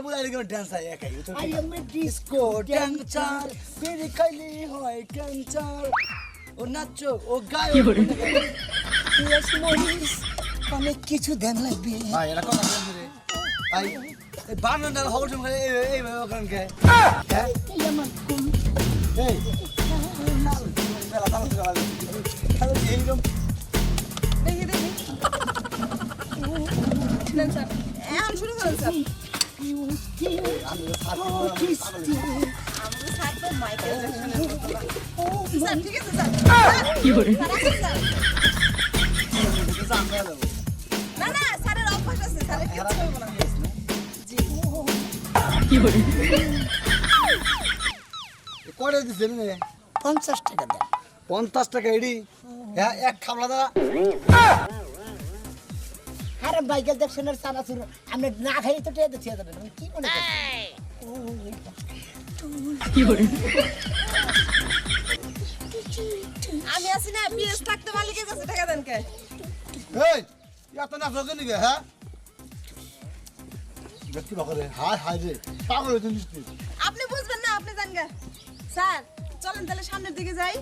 বুড়া এরকম dance I একাই I am a disco dancer বেরি খাইলি হয় ক্যান্সার ও নাচো ও গায় ইয়েস মরিস অনেক কিছু ধ্যান লাগবে ভাই এটা কথা বলছি রে ভাই এই বানরটার খবর শুনে এই ওখান কে হ্যাঁ এই আমার কোন এই না মেলা তালা তালা এইরকম দেখি দেখি দেন স্যার এখন শুরু করেন স্যার আমি আমাদের স্যার তো মাইকেল জ্যাকসনের মতো স্যার ঠিক আছে স্যার কি করে স্যার না না স্যারের অভ্যাস আছে স্যারের কিছু হবে না জি কি করে কয়টা দিচ্ছেন রে 50 টাকা দেন 50 টাকা এডি হ্যাঁ এক খাবলা দাদা আরে মাইকেল জ্যাকসনের সানাসুর আপনি না খাই তো টেয়ে দিতে যাবেন কি মনে করেন কি করে আমি আছি না বিএস থাকতে মালিকের কাছে টাকা দেন কে এই এত না ফোকে নিবে হ্যাঁ দেখি বাকরে হাই হাই রে পাগল হইছিস তুই আপনি বুঝবেন না আপনি জান গে স্যার চলেন তাহলে সামনের দিকে যাই